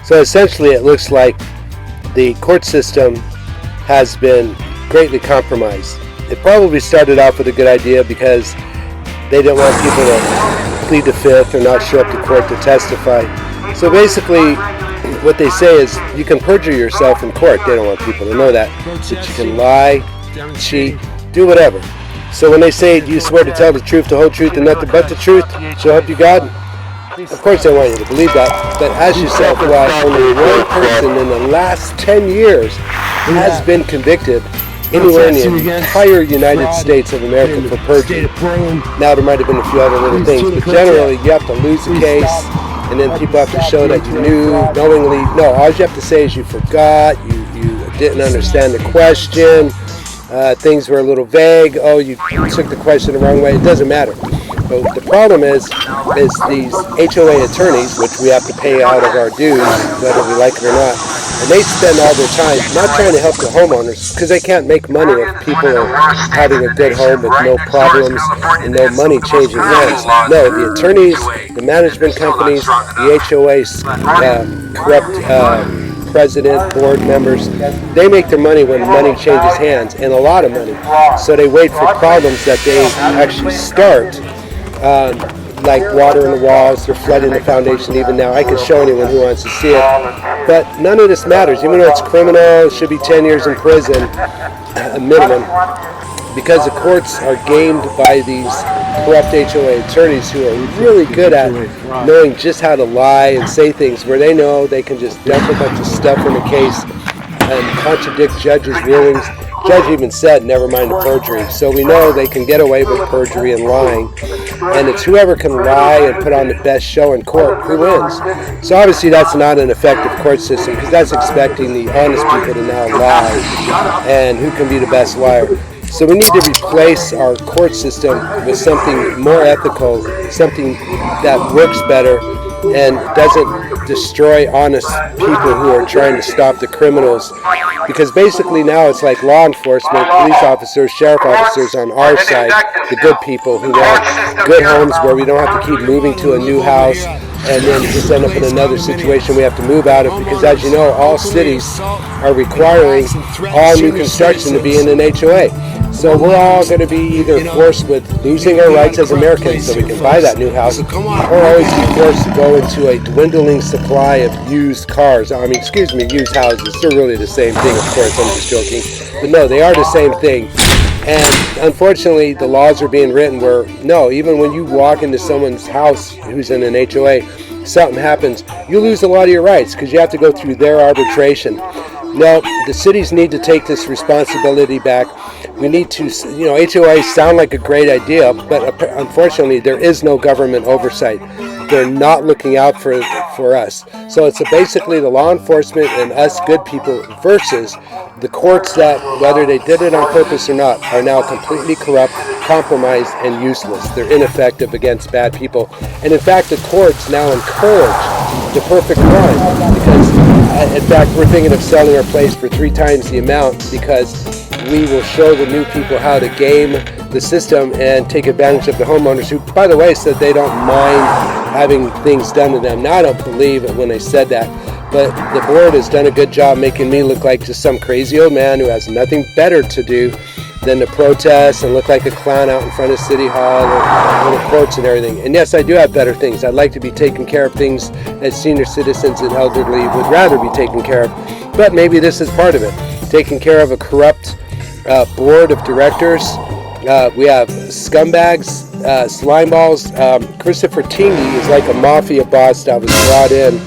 So essentially it looks like the court system has been greatly compromised. It probably started off with a good idea because they didn't want people to plead the fifth or not show up to court to testify. So basically what they say is you can perjure yourself in court. They don't want people to know that you can lie, cheat, do whatever. So when they say, do you swear to tell the truth, the whole truth, and nothing but the truth, so help you God? Of course they want you to believe that, but as you said, only one person in the last 10 years has been convicted anywhere in the entire United States of America for perjury. Now there might have been a few other little things, but generally you have to lose a case, and then people have to show that you knew, knowingly. No, all you have to say is you forgot, you didn't understand the question, things were a little vague, oh, you took the question the wrong way. It doesn't matter. But the problem is these HOA attorneys, which we have to pay out of our dues, whether we like it or not, and they spend all their time not trying to help the homeowners because they can't make money if people are having a good home with no problems and no money changing hands. No, the attorneys, the management companies, the HOAs, corrupt president, board members, they make their money when money changes hands, and a lot of money. So they wait for problems that they actually start, like water in the walls, they're flooding the foundation even now. I could show anyone who wants to see it. But none of this matters. Even though it's criminal, it should be 10 years in prison, a minimum, because the courts are gamed by these corrupt HOA attorneys who are really good at knowing just how to lie and say things where they know they can just dump a bunch of stuff in the case and contradict judges' rulings. Judge even said, never mind the perjury. So we know they can get away with perjury and lying. And it's whoever can lie and put on the best show in court who wins. So obviously that's not an effective court system because that's expecting the honest people to now lie and who can be the best liar. So we need to replace our court system with something more ethical, something that works better and doesn't destroy honest people who are trying to stop the criminals. Because basically now it's like law enforcement, police officers, sheriff officers on our side, the good people who want good homes where we don't have to keep moving to a new house and then just end up in another situation we have to move out of, because as you know, all cities are requiring all new construction to be in an HOA. So we're all going to be either forced with losing our rights as Americans so we can buy that new house, or always be forced to go into a dwindling supply of used cars. Used houses. They're really the same thing, of course, I'm just joking. But no, they are the same thing. And unfortunately, the laws are being written where, no, even when you walk into someone's house who's in an HOA, something happens, you lose a lot of your rights because you have to go through their arbitration. No, the cities need to take this responsibility back. We need to, HOAs sound like a great idea, but unfortunately there is no government oversight. They're not looking out for us. So it's basically the law enforcement and us good people versus the courts that, whether they did it on purpose or not, are now completely corrupt, compromised, and useless. They're ineffective against bad people. And in fact, the courts now encourage the perfect crime because, in fact, we're thinking of selling our place for 3 times the amount because we will show the new people how to game the system and take advantage of the homeowners who, by the way, said they don't mind having things done to them. Now, I don't believe it when they said that, but the board has done a good job making me look like just some crazy old man who has nothing better to do than to protest and look like a clown out in front of City Hall or the courts and everything. And yes, I do have better things. I'd like to be taking care of things that senior citizens and elderly would rather be taken care of. But maybe this is part of it. Taking care of a corrupt board of directors. We have scumbags, slimeballs. Christopher Tingy is like a mafia boss that was brought in.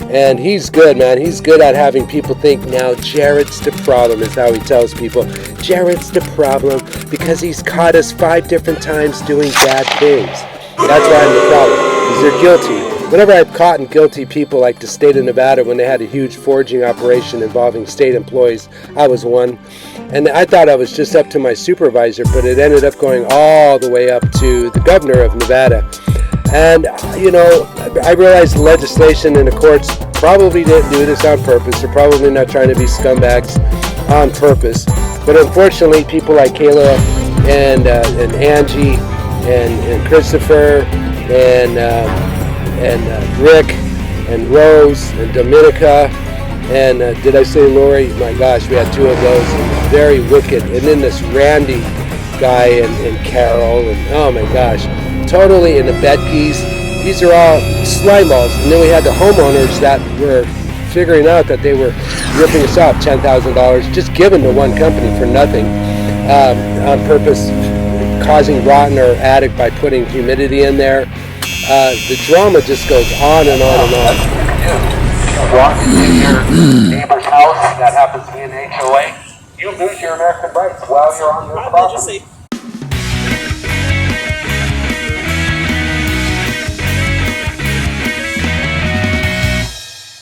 And he's good, man. He's good at having people think, now Jared's the problem, is how he tells people. Jared's the problem because he's caught us 5 different times doing bad things. That's why I'm the problem, because they're guilty. Whenever I've caught guilty people like the state of Nevada when they had a huge forging operation involving state employees, I was one. And I thought I was just up to my supervisor, but it ended up going all the way up to the governor of Nevada. And, I realized the legislation and the courts probably didn't do this on purpose. They're probably not trying to be scumbags on purpose. But unfortunately, people like Kayla and Angie and Christopher and Rick and Rose and Dominica, and did I say Lori? My gosh, we had 2 of those, and very wicked. And then this Randy guy and Carol, and oh my gosh, totally in the Betkeys. These are all slime balls. And then we had the homeowners that were figuring out that they were ripping us off $10,000, just given to one company for nothing, on purpose, causing rot in our attic by putting humidity in there. The drama just goes on and on and on. Walk into your neighbor's house that happens to be an HOA, you lose your American rights while you're on your property.